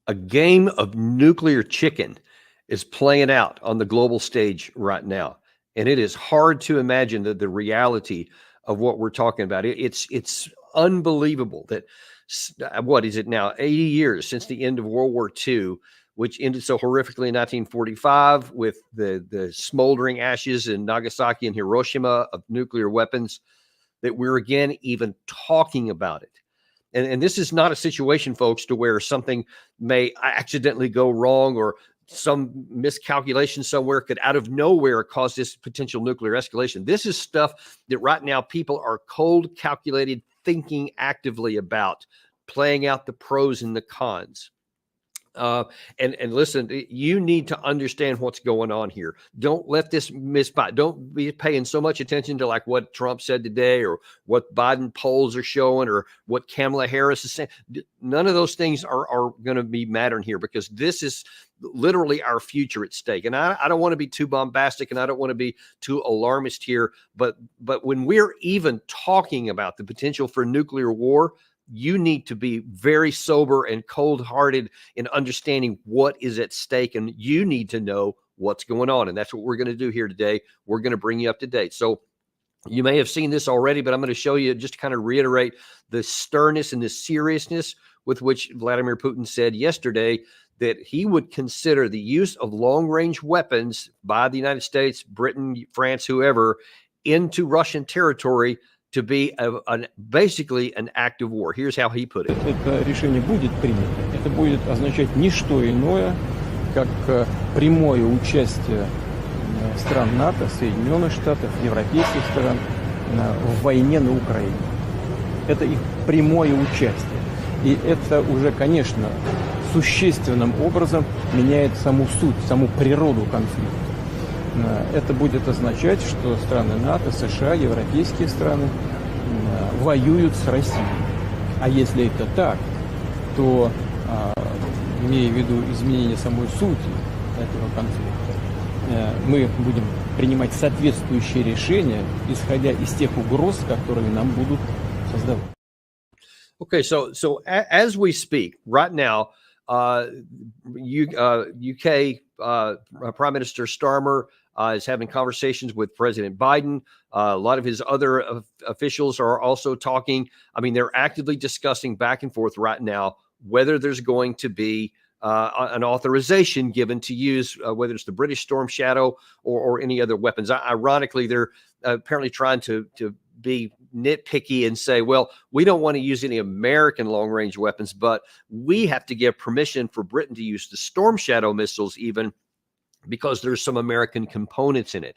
A game of nuclear chicken is playing out on the global stage right now. And it is hard to imagine the reality of what we're talking about. It's unbelievable that, what is it now, 80 years since the end of World War II, which ended so horrifically in 1945 with the smoldering ashes in Nagasaki and Hiroshima of nuclear weapons, that we're again even talking about it. And this is not a situation, folks, to where something may accidentally go wrong or some miscalculation somewhere could out of nowhere cause this potential nuclear escalation. This is stuff that right now people are cold, calculated, thinking actively about, playing out the pros and the cons. And listen, you need to understand what's going on here. Don't let this miss by. Don't be paying so much attention to like what Trump said today or what Biden polls are showing or what Kamala Harris is saying. None of those things are going to be mattering here, because this is literally our future at stake. And I don't want to be too bombastic and I don't want to be too alarmist here. But when we're even talking about the potential for nuclear war, you need to be very sober and cold-hearted in understanding what is at stake, and you need to know what's going on. And that's what we're going to do here today. We're going to bring you up to date. So you may have seen this already, but I'm going to show you, just to kind of reiterate the sternness and the seriousness with which Vladimir Putin said yesterday that he would consider the use of long-range weapons by the United States, Britain, France, whoever, into Russian territory to be basically an act of war. Here's how he put it. Это решение будет принято. Это будет означать не что иное, как прямое участие стран НАТО, Соединенных Штатов, европейских стран в войне на Украине. Это их прямое участие. И это уже, конечно, существенным образом меняет саму суть, саму природу конфликта. Это будет означать, что страны НАТО, США, европейские страны воюют с Россией. А если это так, то, имея в виду изменение самой сути этого конфликта, мы будем принимать соответствующие решения, исходя из тех угроз, которые нам будут создавать. Okay, so as we speak right now, UK Prime Minister Starmer is having conversations with President Biden. A lot of his other officials are also talking. I mean, they're actively discussing back and forth right now whether there's going to be an authorization given to use, whether it's the British Storm Shadow or any other weapons. Ironically, they're apparently trying to be nitpicky and say, well, we don't want to use any American long-range weapons, but we have to give permission for Britain to use the Storm Shadow missiles even, because there's some American components in it.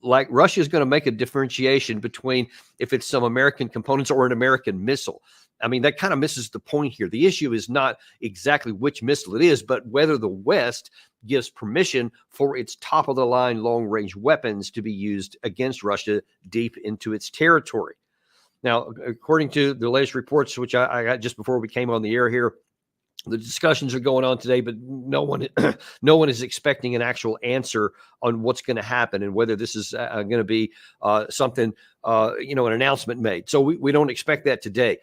Like Russia is going to make a differentiation between if it's some American components or an American missile. I mean, that kind of misses the point here. The issue is not exactly which missile it is, but whether the West gives permission for its top-of-the-line long-range weapons to be used against Russia deep into its territory. Now, according to the latest reports, which I got just before we came on the air here, the discussions are going on today, but no one is expecting an actual answer on what's going to happen and whether this is going to be something, an announcement made. So we don't expect that today.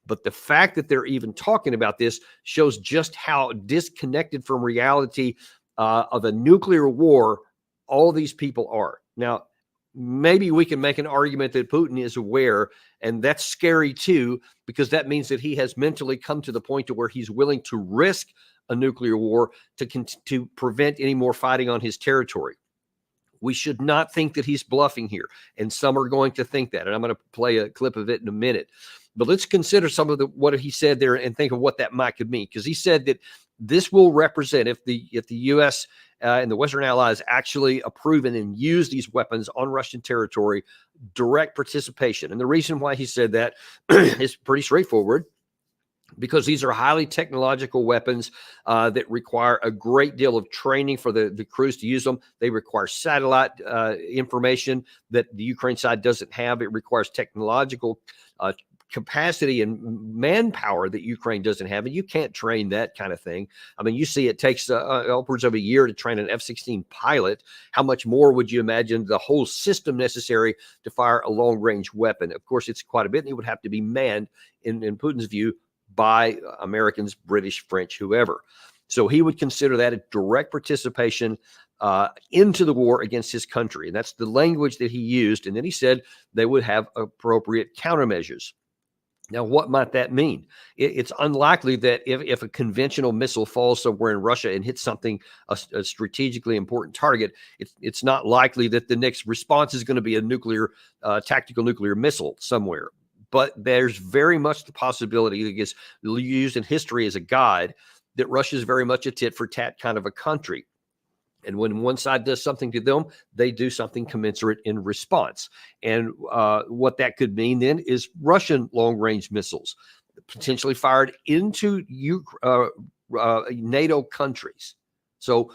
But the fact that they're even talking about this shows just how disconnected from reality of a nuclear war all these people are. Now, maybe we can make an argument that Putin is aware, and that's scary too, because that means that he has mentally come to the point to where he's willing to risk a nuclear war to prevent any more fighting on his territory. We should not think that he's bluffing here, and some are going to think that, and I'm going to play a clip of it in a minute. But let's consider some of what he said there and think of what that might could mean, because he said that this will represent, if the U.S. And the Western allies actually approve and use these weapons on Russian territory, direct participation. And the reason why he said that is pretty straightforward, because these are highly technological weapons that require a great deal of training for the crews to use them. They require satellite information that the Ukraine side doesn't have. It requires technological capacity and manpower that Ukraine doesn't have, and you can't train that kind of thing. I mean, you see it takes upwards of a year to train an F-16 pilot. How much more would you imagine the whole system necessary to fire a long-range weapon? Of course, it's quite a bit, and it would have to be manned, in Putin's view, by Americans, British, French, whoever. So he would consider that a direct participation into the war against his country. And that's the language that he used. And then he said they would have appropriate countermeasures. Now, what might that mean? It's unlikely that if a conventional missile falls somewhere in Russia and hits something, a strategically important target, it's not likely that the next response is going to be a tactical nuclear missile somewhere. But there's very much the possibility that gets used in history as a guide that Russia is very much a tit for tat kind of a country. And when one side does something to them, they do something commensurate in response. And what that could mean then is Russian long-range missiles potentially fired into NATO countries. So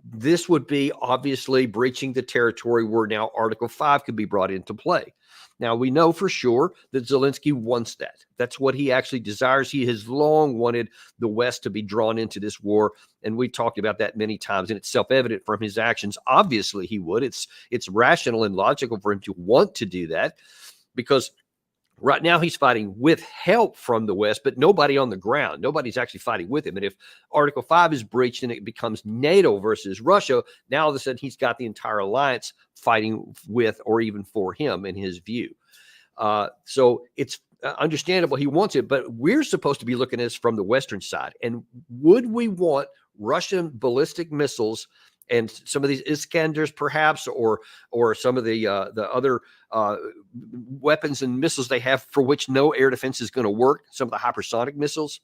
this would be obviously breaching the territory where now Article 5 could be brought into play. Now, we know for sure that Zelensky wants that. That's what he actually desires. He has long wanted the West to be drawn into this war, and we've talked about that many times, and it's self-evident from his actions. Obviously, he would. It's rational and logical for him to want to do that because right now he's fighting with help from the West, but nobody on the ground. Nobody's actually fighting with him. And if Article 5 is breached and it becomes NATO versus Russia, now all of a sudden he's got the entire alliance fighting with or even for him in his view. So it's understandable he wants it, but we're supposed to be looking at this from the Western side. And would we want Russian ballistic missiles and some of these Iskanders, perhaps, or some of the other weapons and missiles they have for which no air defense is going to work, some of the hypersonic missiles,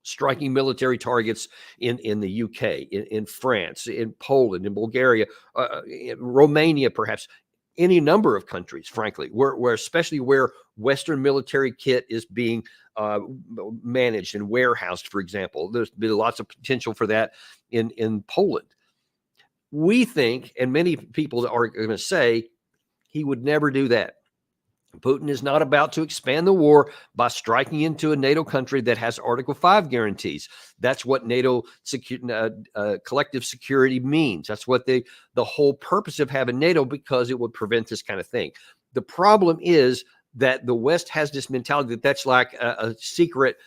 striking military targets in the UK, in France, in Poland, in Bulgaria, in Romania, perhaps, any number of countries, frankly, where especially where Western military kit is being managed and warehoused, for example. There's been lots of potential for that in Poland. We think, and many people are going to say, he would never do that. Putin is not about to expand the war by striking into a NATO country that has Article 5 guarantees. That's what NATO collective security means. That's what the whole purpose of having NATO, because it would prevent this kind of thing. The problem is that the West has this mentality that that's like a secret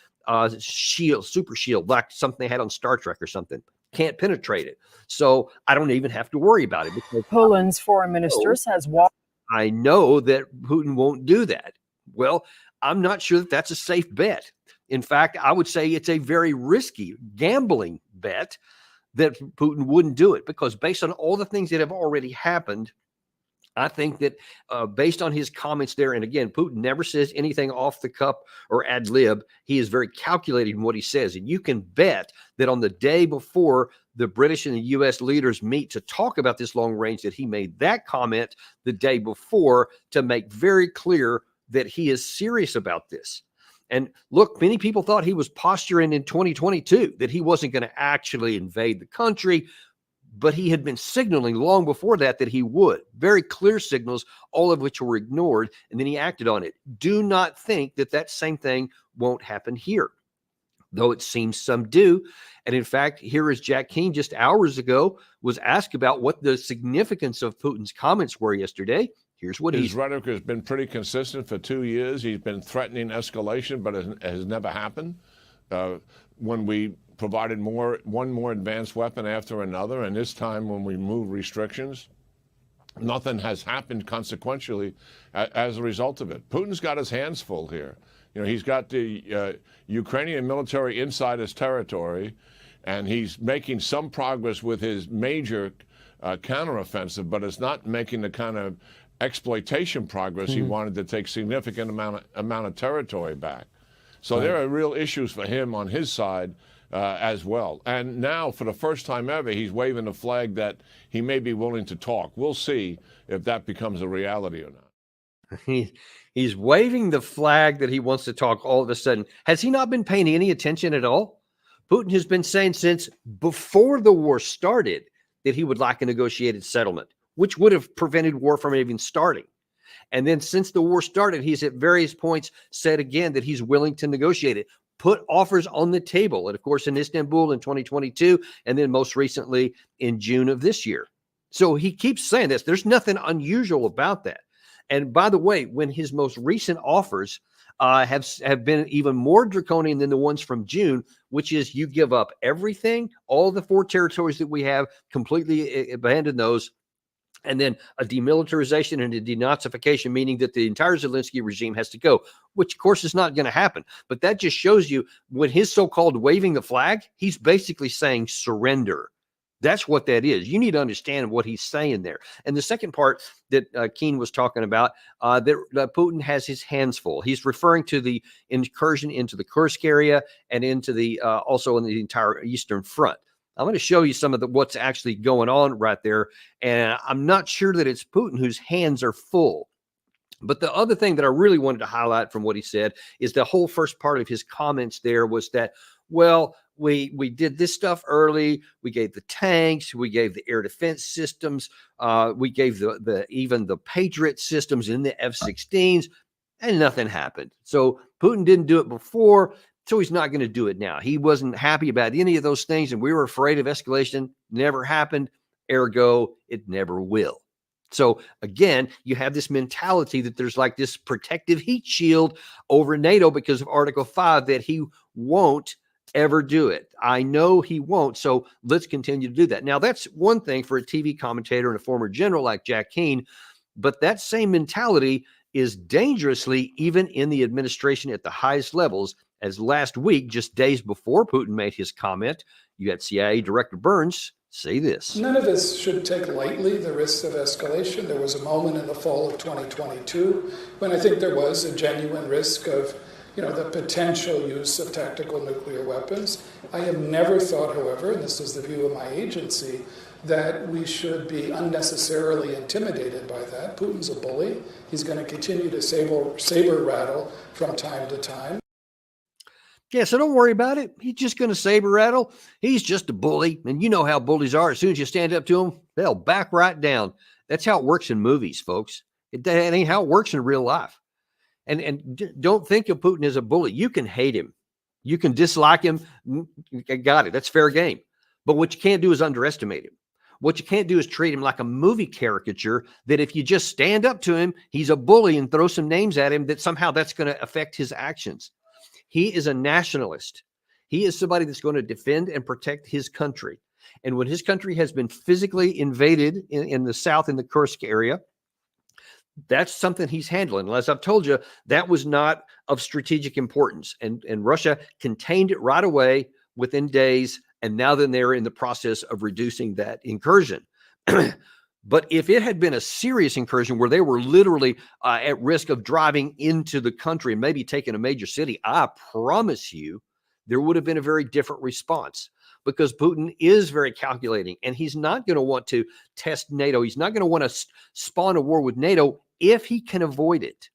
shield, super shield, like something they had on Star Trek or something. Can't penetrate it. So I don't even have to worry about it. Because Poland's foreign minister says I know that Putin won't do that. Well, I'm not sure that that's a safe bet. In fact, I would say it's a very risky gambling bet that Putin wouldn't do it, because based on all the things that have already happened, I think that based on his comments there, and again, Putin never says anything off the cup or ad lib. He is very calculated in what he says. And you can bet that on the day before the British and the U.S. leaders meet to talk about this long range, that he made that comment the day before to make very clear that he is serious about this. And look, many people thought he was posturing in 2022, that he wasn't going to actually invade the country. But he had been signaling long before that he would. Very clear signals, all of which were ignored, and then he acted on it. Do not think that that same thing won't happen here, though it seems some do. And in fact, here is Jack Keane just hours ago was asked about what the significance of Putin's comments were yesterday. Here's what his rhetoric has been pretty consistent for 2 years. He's been threatening escalation, but it has never happened. When we provided one more advanced weapon after another, and this time when we moved restrictions, nothing has happened consequentially as a result of it. Putin's got his hands full here. You know, he's got the Ukrainian military inside his territory, and he's making some progress with his major counteroffensive, but it's not making the kind of exploitation progress he wanted to take significant amount of territory back. So there are real issues for him on his side as well. And now, for the first time ever, he's waving a flag that he may be willing to talk. We'll see if that becomes a reality or not. He's waving the flag that he wants to talk all of a sudden. Has he not been paying any attention at all? Putin has been saying since before the war started that he would like a negotiated settlement, which would have prevented war from even starting. And then since the war started, he's at various points said again that he's willing to negotiate it, put offers on the table. And of course, in Istanbul in 2022, and then most recently in June of this year. So he keeps saying this. There's nothing unusual about that. And by the way, when his most recent offers have been even more draconian than the ones from June, which is you give up everything, all the 4 territories that we have, completely abandon those. And then a demilitarization and a denazification, meaning that the entire Zelensky regime has to go, which of course is not going to happen. But that just shows you when his so-called waving the flag, he's basically saying surrender. That's what that is. You need to understand what he's saying there. And the second part that Keane was talking about, that Putin has his hands full. He's referring to the incursion into the Kursk area and into the also in the entire Eastern Front. I'm going to show you some of what's actually going on right there. And I'm not sure that it's Putin whose hands are full. But the other thing that I really wanted to highlight from what he said is the whole first part of his comments there was that, well, we did this stuff early. We gave the tanks, we gave the air defense systems, we gave even the Patriot systems in the F-16s, and nothing happened. So Putin didn't do it before, so he's not going to do it now. He wasn't happy about any of those things, and we were afraid of escalation. Never happened. Ergo, it never will. So again, you have this mentality that there's like this protective heat shield over NATO because of Article 5 that he won't ever do it. I know he won't. So let's continue to do that. Now, that's one thing for a TV commentator and a former general like Jack Keane, but that same mentality is dangerously even in the administration at the highest levels. As last week, just days before Putin made his comment, you had CIA Director Burns say this. None of us should take lightly the risks of escalation. There was a moment in the fall of 2022 when I think there was a genuine risk of, the potential use of tactical nuclear weapons. I have never thought, however, and this is the view of my agency, that we should be unnecessarily intimidated by that. Putin's a bully. He's going to continue to saber rattle from time to time. Yeah, so don't worry about it. He's just going to saber rattle. He's just a bully. And you know how bullies are. As soon as you stand up to them, they'll back right down. That's how it works in movies, folks. That ain't how it works in real life. And don't think of Putin as a bully. You can hate him. You can dislike him. Got it. That's fair game. But what you can't do is underestimate him. What you can't do is treat him like a movie caricature that if you just stand up to him, he's a bully and throw some names at him, that somehow that's going to affect his actions. He is a nationalist. He is somebody that's going to defend and protect his country. And when his country has been physically invaded in the south, in the Kursk area, that's something he's handling. And as I've told you, that was not of strategic importance. And Russia contained it right away within days. And now then they're in the process of reducing that incursion. But if it had been a serious incursion where they were literally at risk of driving into the country and maybe taking a major city, I promise you there would have been a very different response, because Putin is very calculating and he's not going to want to test NATO. He's not going to want to spawn a war with NATO if he can avoid it.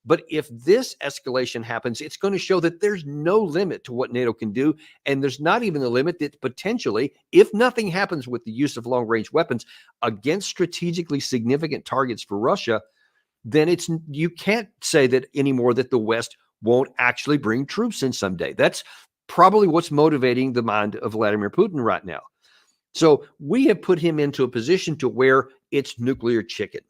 But if this escalation happens, it's going to show that there's no limit to what NATO can do. And there's not even a limit that potentially, if nothing happens with the use of long-range weapons against strategically significant targets for Russia, then you can't say that anymore that the West won't actually bring troops in someday. That's probably what's motivating the mind of Vladimir Putin right now. So we have put him into a position to where it's nuclear chicken.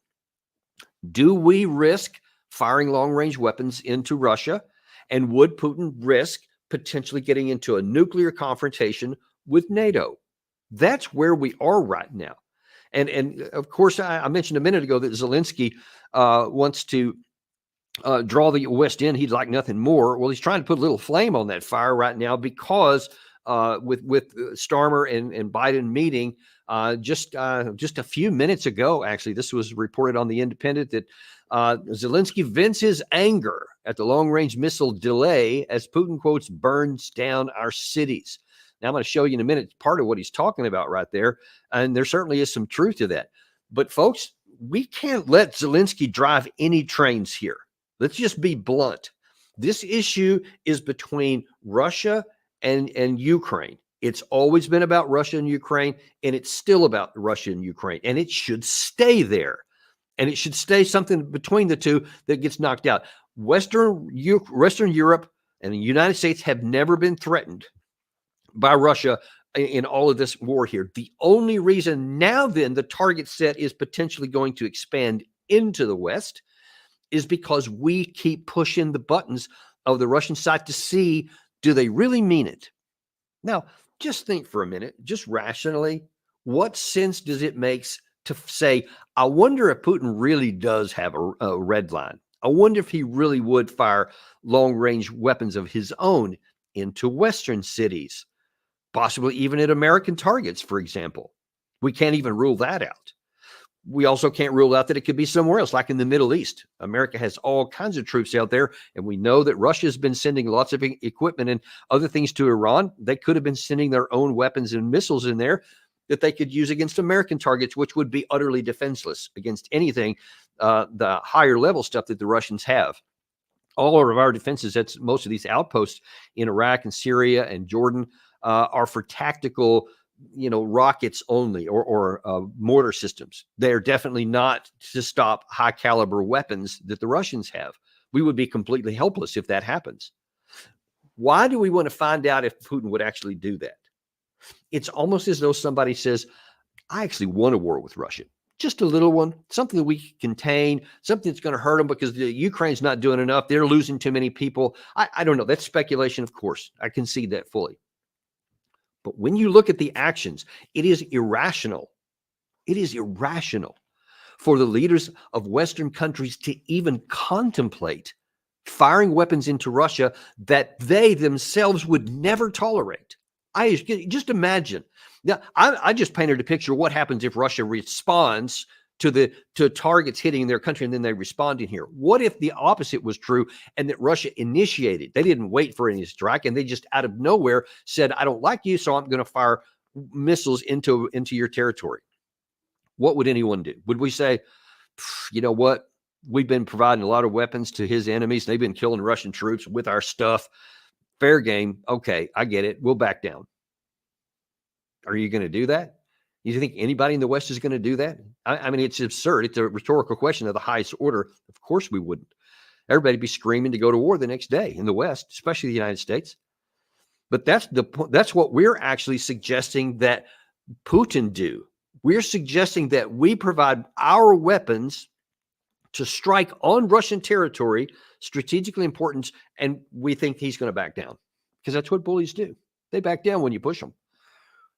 Do we risk firing long-range weapons into Russia? And would Putin risk potentially getting into a nuclear confrontation with NATO? That's where we are right now. And of course, I mentioned a minute ago that Zelensky wants to draw the West in. He'd like nothing more. Well, he's trying to put a little flame on that fire right now because with Starmer and Biden meeting just a few minutes ago, actually, this was reported on The Independent, that Zelensky vents his anger at the long-range missile delay as Putin, quotes, burns down our cities. Now, I'm going to show you in a minute part of what he's talking about right there, and there certainly is some truth to that. But, folks, we can't let Zelensky drive any trains here. Let's just be blunt. This issue is between Russia and Ukraine. It's always been about Russia and Ukraine, and it's still about Russia and Ukraine, and it should stay there. And it should stay something between the two that gets knocked out. Western Europe and the United States have never been threatened by Russia in all of this war here. The only reason now then the target set is potentially going to expand into the West is because we keep pushing the buttons of the Russian side to see, do they really mean it? Now, just think for a minute, just rationally, what sense does it make to say, I wonder if Putin really does have a red line? I wonder if he really would fire long-range weapons of his own into Western cities, possibly even at American targets, for example. We can't even rule that out. We also can't rule out that it could be somewhere else, like in the Middle East. America has all kinds of troops out there, and we know that Russia has been sending lots of equipment and other things to Iran. They could have been sending their own weapons and missiles in there that they could use against American targets, which would be utterly defenseless against anything, the higher level stuff that the Russians have. All of our defenses, that's most of these outposts in Iraq and Syria and Jordan, are for tactical, rockets only, or mortar systems. They are definitely not to stop high caliber weapons that the Russians have. We would be completely helpless if that happens. Why do we want to find out if Putin would actually do that? It's almost as though somebody says, I actually want a war with Russia. Just a little one, something that we can contain, something that's going to hurt them because the Ukraine's not doing enough. They're losing too many people. I don't know. That's speculation, of course. I can see that fully. But when you look at the actions, it is irrational. It is irrational for the leaders of Western countries to even contemplate firing weapons into Russia that they themselves would never tolerate. I just imagine. Now, I just painted a picture of what happens if Russia responds to targets hitting their country and then they respond in here. What if the opposite was true and that Russia initiated? They didn't wait for any strike and they just out of nowhere said, I don't like you, so I'm going to fire missiles into your territory. What would anyone do? Would we say, you know what? We've been providing a lot of weapons to his enemies. They've been killing Russian troops with our stuff. Fair game. Okay, I get it. We'll back down. Are you going to do that? You think anybody in the West is going to do that? I mean, it's absurd. It's a rhetorical question of the highest order. Of course we wouldn't. Everybody'd be screaming to go to war the next day in the West, especially the United States. But that's what we're actually suggesting that Putin do. We're suggesting that we provide our weapons to strike on Russian territory, strategically important, and we think he's going to back down because that's what bullies do. They back down when you push them.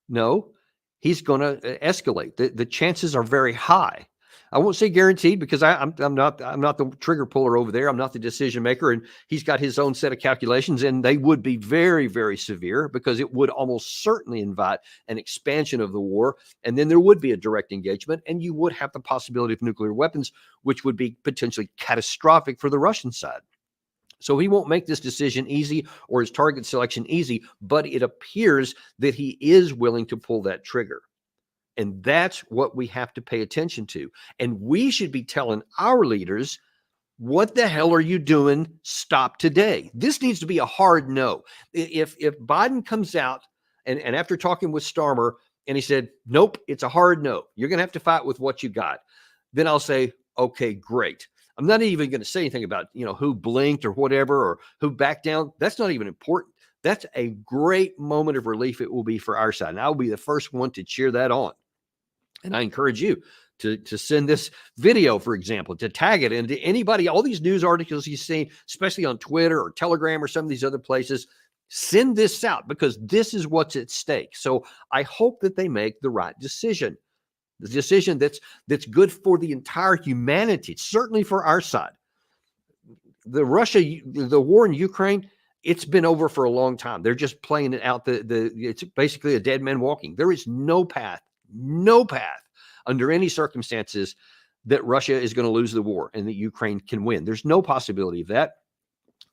No, he's going to escalate. The chances are very high. I won't say guaranteed because I'm not the trigger puller over there. I'm not the decision maker, and he's got his own set of calculations, and they would be very, very severe because it would almost certainly invite an expansion of the war, and then there would be a direct engagement, and you would have the possibility of nuclear weapons, which would be potentially catastrophic for the Russian side. So he won't make this decision easy or his target selection easy, but it appears that he is willing to pull that trigger. And that's what we have to pay attention to. And we should be telling our leaders, what the hell are you doing? Stop today. This needs to be a hard no. If Biden comes out and after talking with Starmer and he said, nope, it's a hard no. You're going to have to fight with what you got. Then I'll say, okay, great. I'm not even going to say anything about, who blinked or whatever, or who backed down. That's not even important. That's a great moment of relief it will be for our side. And I'll be the first one to cheer that on. And I encourage you to send this video, for example, to tag it into anybody, all these news articles you see, especially on Twitter or Telegram or some of these other places. Send this out because this is what's at stake. So I hope that they make the right decision. The decision that's good for the entire humanity, certainly for our side. The war in Ukraine, it's been over for a long time. They're just playing it out. It's basically a dead man walking. There is no path under any circumstances that Russia is going to lose the war and that Ukraine can win. There's no possibility of that.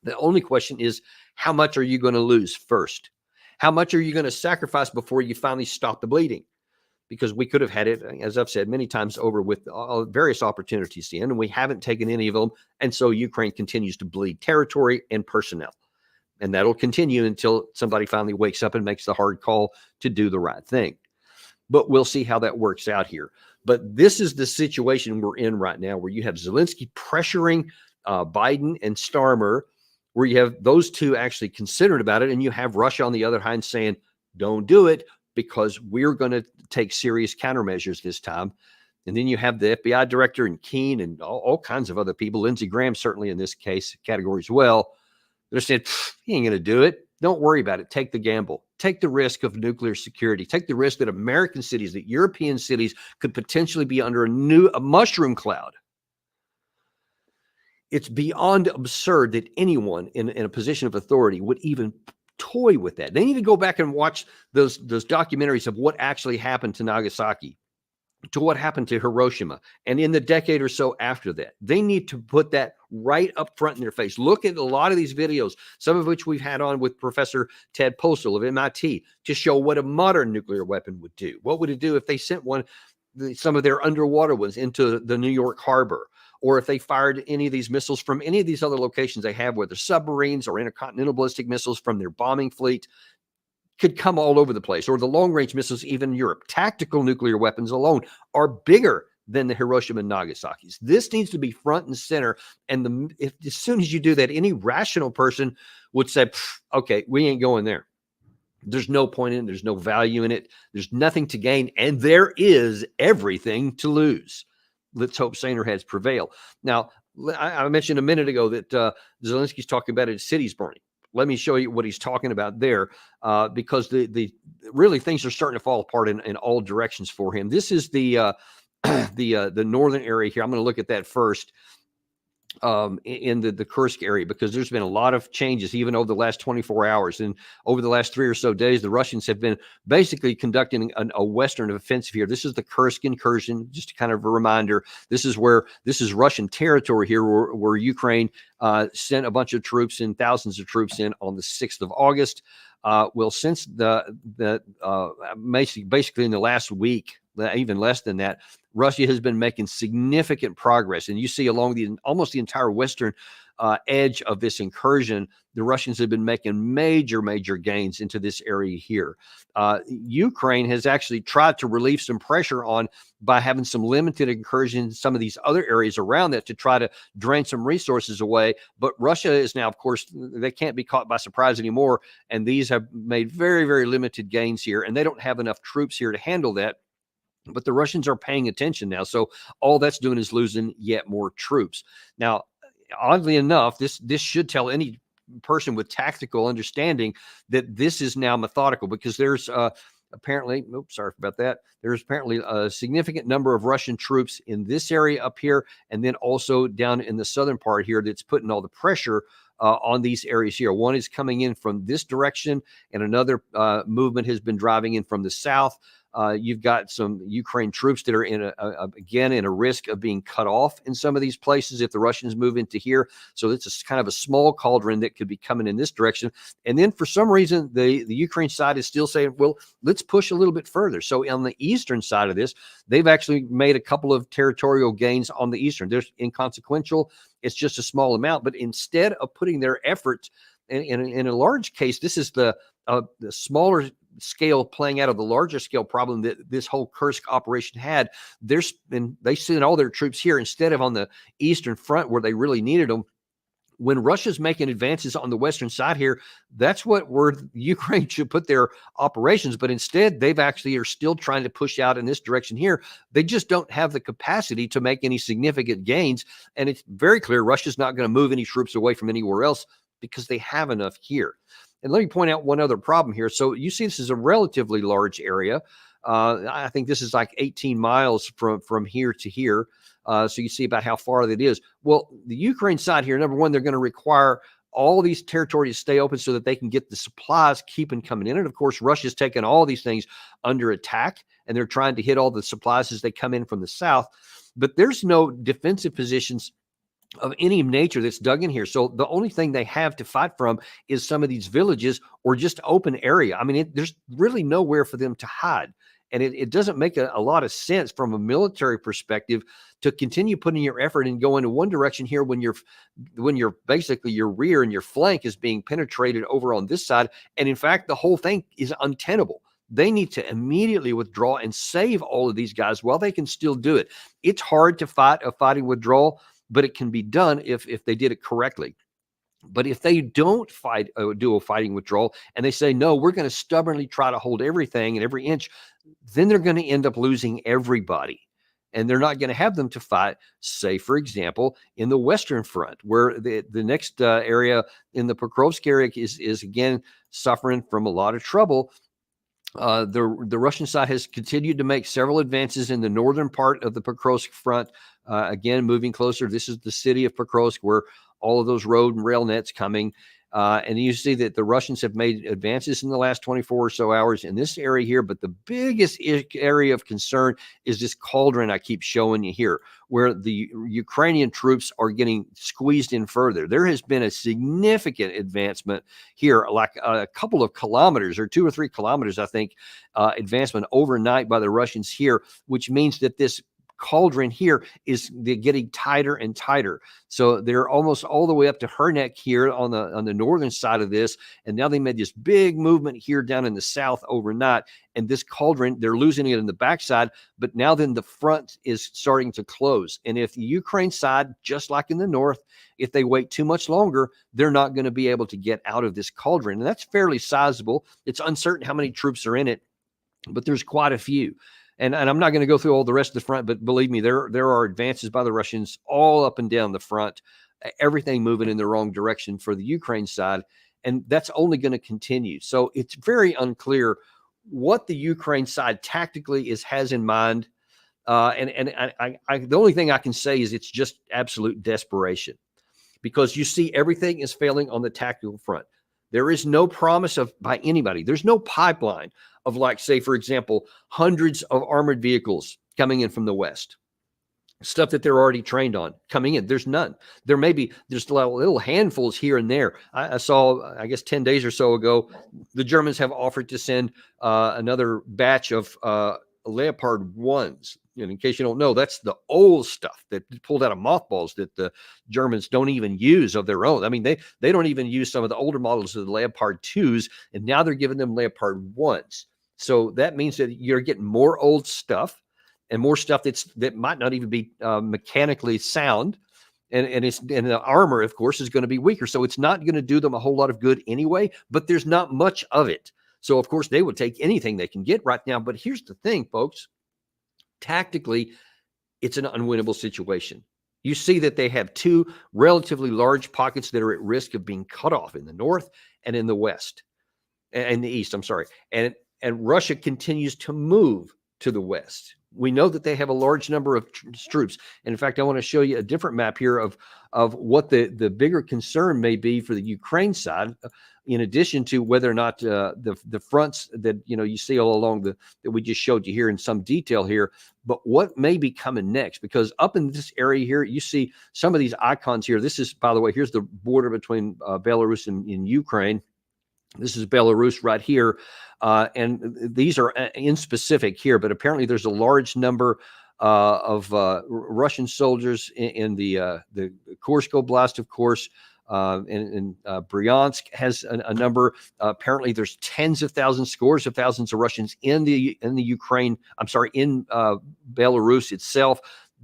The only question is, how much are you going to lose first? How much are you going to sacrifice before you finally stop the bleeding? Because we could have had it, as I've said many times over, with various opportunities to end, and we haven't taken any of them. And so Ukraine continues to bleed territory and personnel. And that'll continue until somebody finally wakes up and makes the hard call to do the right thing. But we'll see how that works out here. But this is the situation we're in right now, where you have Zelensky pressuring Biden and Starmer, where you have those two actually considered about it, and you have Russia on the other hand saying, don't do it, because we're going to take serious countermeasures this time. And then you have the FBI director and Keane and all kinds of other people. Lindsey Graham, certainly in this case category as well. They're saying, he ain't going to do it. Don't worry about it. Take the gamble. Take the risk of nuclear security. Take the risk that American cities, that European cities could potentially be under a mushroom cloud. It's beyond absurd that anyone in a position of authority would even toy with that. They need to go back and watch those documentaries of what actually happened to Nagasaki, to what happened to Hiroshima, and in the decade or so after that. They need to put that right up front in their face. Look at a lot of these videos, some of which we've had on with Professor Ted Postel of MIT, to show what a modern nuclear weapon would do. What would it do if they sent some of their underwater ones into the New York harbor, or if they fired any of these missiles from any of these other locations they have, whether submarines or intercontinental ballistic missiles from their bombing fleet, could come all over the place, or the long-range missiles, even in Europe. Tactical nuclear weapons alone are bigger than the Hiroshima and Nagasaki's. This needs to be front and center. And as soon as you do that, any rational person would say, okay, we ain't going there. There's no point in it. There's no value in it. There's nothing to gain. And there is everything to lose. Let's hope saner heads prevail. Now, I mentioned a minute ago that Zelensky's talking about his cities burning. Let me show you what he's talking about there, because the really things are starting to fall apart in all directions for him. This is the northern area here. I'm going to look at that first. In the Kursk area, because there's been a lot of changes even over the last 24 hours. And over the last 3 or so days, the Russians have been basically conducting a Western offensive here. This is the Kursk incursion, just kind of a reminder. This is Russian territory here where Ukraine sent a bunch of troops in, thousands of troops in on the 6th of August. Well, since basically in the last week, even less than that, Russia has been making significant progress. And you see along almost the entire western edge of this incursion, the Russians have been making major gains into this area here. Ukraine has actually tried to relieve some pressure by having some limited incursions in some of these other areas around that to try to drain some resources away. But Russia is now, of course, they can't be caught by surprise anymore. And these have made very limited gains here. And they don't have enough troops here to handle that. But the Russians are paying attention now. So all that's doing is losing yet more troops. Now, oddly enough, this should tell any person with tactical understanding that this is now methodical, because there's apparently, sorry about that. There's apparently a significant number of Russian troops in this area up here, and then also down in the southern part here that's putting all the pressure on these areas here. One is coming in from this direction, and another movement has been driving in from the south. You've got some Ukraine troops that are again in a risk of being cut off in some of these places if the Russians move into here. So it's kind of a small cauldron that could be coming in this direction. And then for some reason, the Ukraine side is still saying, well, let's push a little bit further. So on the eastern side of this, they've actually made a couple of territorial gains on the eastern. They're inconsequential. It's just a small amount. But instead of putting their efforts in a large case, this is the smaller scale playing out of the larger scale problem that this whole Kursk operation had. They sent all their troops here instead of on the eastern front where they really needed them. When Russia's making advances on the western side here, that's where Ukraine should put their operations. But instead, they've actually are still trying to push out in this direction here. They just don't have the capacity to make any significant gains. And it's very clear Russia's not going to move any troops away from anywhere else because they have enough here. And let me point out one other problem here. So you see this is a relatively large area. I think this is like 18 miles from here to here. So you see about how far that is. Well, the Ukraine side here, number one, they're going to require all these territories to stay open so that they can get the supplies keeping coming in. And of course, Russia's taken all these things under attack, and they're trying to hit all the supplies as they come in from the south. But there's no defensive positions of any nature that's dug in here. So the only thing they have to fight from is some of these villages or just open area. I mean, there's really nowhere for them to hide. And it doesn't make a lot of sense from a military perspective to continue putting your effort and go into one direction here when you're basically your rear and your flank is being penetrated over on this side. And in fact, the whole thing is untenable. They need to immediately withdraw and save all of these guys while they can still do it. It's hard to fight a fighting withdrawal, but it can be done if they did it correctly. But if they don't do a fighting withdrawal and they say, no, we're going to stubbornly try to hold everything and every inch, then they're going to end up losing everybody. And they're not going to have them to fight, say, for example, in the Western Front, where the next area in the Pokrovsk area is again suffering from a lot of trouble. The Russian side has continued to make several advances in the northern part of the Pokrovsk front, again, moving closer. This is the city of Pokrovsk, where all of those road and rail nets coming. And you see that the Russians have made advances in the last 24 or so hours in this area here. But the biggest area of concern is this cauldron I keep showing you here, where the Ukrainian troops are getting squeezed in further. There has been a significant advancement here, like a couple of kilometers or 2 or 3 kilometers, I think, advancement overnight by the Russians here, which means that this cauldron here is getting tighter and tighter. So they're almost all the way up to her neck here on the northern side of this. And now they made this big movement here down in the south overnight. And this cauldron, they're losing it in the backside, but now then the front is starting to close. And if the Ukraine side, just like in the north, if they wait too much longer, they're not going to be able to get out of this cauldron. And that's fairly sizable. It's uncertain how many troops are in it, but there's quite a few. And I'm not going to go through all the rest of the front, but believe me, there are advances by the Russians all up and down the front, everything moving in the wrong direction for the Ukraine side. And that's only going to continue. So it's very unclear what the Ukraine side tactically has in mind. The only thing I can say is it's just absolute desperation, because you see everything is failing on the tactical front. There is no promise by anybody. There's no pipeline of, like, say, for example, hundreds of armored vehicles coming in from the West, stuff that they're already trained on coming in. There's none. There's little handfuls here and there. I saw, I guess 10 days or so ago, the Germans have offered to send another batch of Leopard 1s. And in case you don't know, that's the old stuff that pulled out of mothballs that the Germans don't even use of their own. I mean, they don't even use some of the older models of the Leopard 2s, and now they're giving them Leopard 1s. So that means that you're getting more old stuff and more stuff that might not even be mechanically sound. And the armor, of course, is going to be weaker. So it's not going to do them a whole lot of good anyway, but there's not much of it. So, of course, they would take anything they can get right now. But here's the thing, folks. Tactically, it's an unwinnable situation. You see that they have 2 relatively large pockets that are at risk of being cut off in the north and in the west, and the east, I'm sorry. And Russia continues to move to the west. We know that they have a large number of troops. And in fact, I want to show you a different map here of what the bigger concern may be for the Ukraine side, in addition to whether or not the fronts that you see all along that we just showed you here in some detail here, but what may be coming next. Because up in this area here, you see some of these icons here. This is, by the way, here's the border between Belarus and Ukraine. This is Belarus right here. And these are in specific here, but apparently there's a large number of Russian soldiers in the Kursk Oblast, of course, and Bryansk has a number. Apparently there's tens of thousands, scores of thousands of Russians in the Ukraine, I'm sorry, in Belarus itself.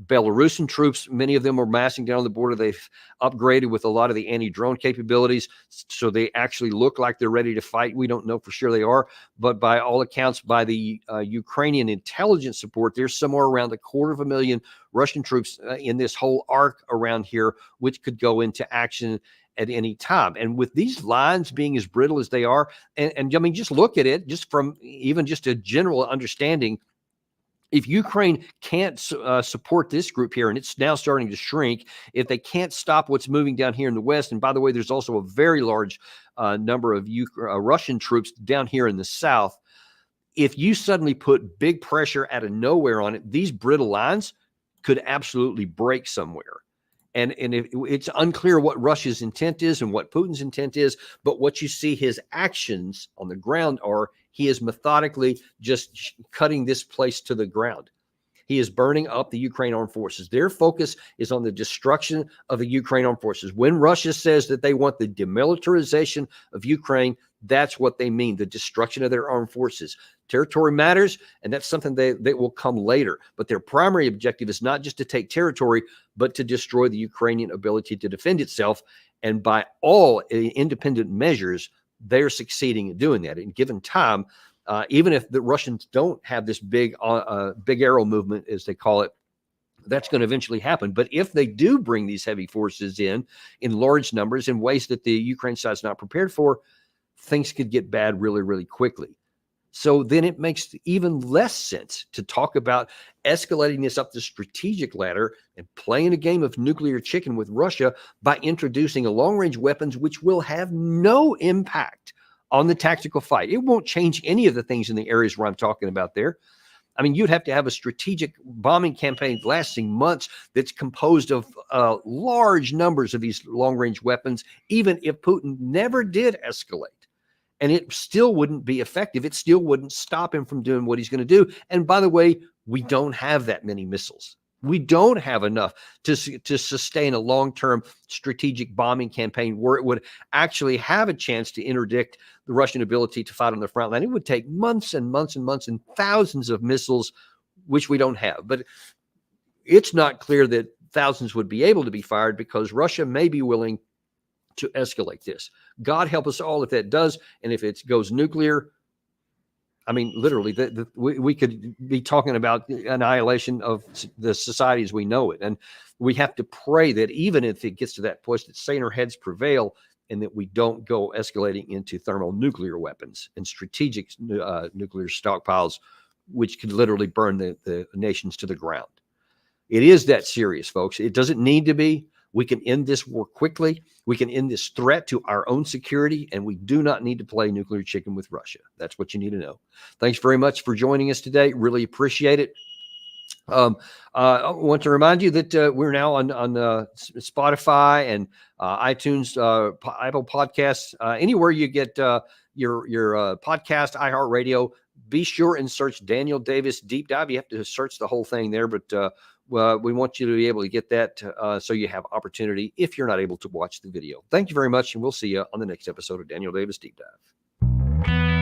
Belarusian troops, many of them are massing down the border. They've upgraded with a lot of the anti-drone capabilities, so they actually look like they're ready to fight. We don't know for sure they are, but by all accounts, by the Ukrainian intelligence support, there's somewhere around 250,000 Russian troops in this whole arc around here, which could go into action at any time. And with these lines being as brittle as they are, and I mean, just look at it, just from even just a general understanding. If Ukraine can't support this group here, and it's now starting to shrink, if they can't stop what's moving down here in the west, and by the way, there's also a very large number of Russian troops down here in the south, if you suddenly put big pressure out of nowhere on it, these brittle lines could absolutely break somewhere. And it's unclear what Russia's intent is and what Putin's intent is, but what you see his actions on the ground are, he is methodically just cutting this place to the ground. He is burning up the Ukraine armed forces. Their focus is on the destruction of the Ukraine armed forces. When Russia says that they want the demilitarization of Ukraine, that's what they mean, the destruction of their armed forces. Territory matters, and that's something that will come later. But their primary objective is not just to take territory, but to destroy the Ukrainian ability to defend itself. And by all independent measures, they're succeeding in doing that. In given time, even if the Russians don't have this big arrow movement, as they call it, That's going to eventually happen. But if they do bring these heavy forces in large numbers in ways that the Ukraine side is not prepared for, things could get bad really, really quickly. So then it makes even less sense to talk about escalating this up the strategic ladder and playing a game of nuclear chicken with Russia by introducing a long-range weapons which will have no impact on the tactical fight. It won't change any of the things in the areas where I'm talking about there. I mean, you'd have to have a strategic bombing campaign lasting months that's composed of large numbers of these long-range weapons, even if Putin never did escalate. And it still wouldn't be effective. It still wouldn't stop him from doing what he's going to do. And by the way, we don't have that many missiles. We don't have enough to sustain a long-term strategic bombing campaign where it would actually have a chance to interdict the Russian ability to fight on the front line. It would take months and months and months and thousands of missiles, which we don't have. But it's not clear that thousands would be able to be fired because Russia may be willing to escalate this. God help us all if that does. And if it goes nuclear, I mean, literally, we could be talking about annihilation of the society as we know it. And we have to pray that even if it gets to that point, that saner heads prevail and that we don't go escalating into thermonuclear weapons and strategic nuclear stockpiles, which could literally burn the nations to the ground. It is that serious, folks. It doesn't need to be. We can end this war quickly. We can end this threat to our own security, and we do not need to play nuclear chicken with Russia. That's what you need to know. Thanks very much for joining us today. Really appreciate it. I want to remind you that we're now on Spotify and iTunes, Apple Podcasts, anywhere you get your podcast, iHeartRadio. Be sure and search Daniel Davis Deep Dive. You have to search the whole thing there, but we want you to be able to get that so you have opportunity if you're not able to watch the video. Thank you very much, and we'll see you on the next episode of Daniel Davis Deep Dive.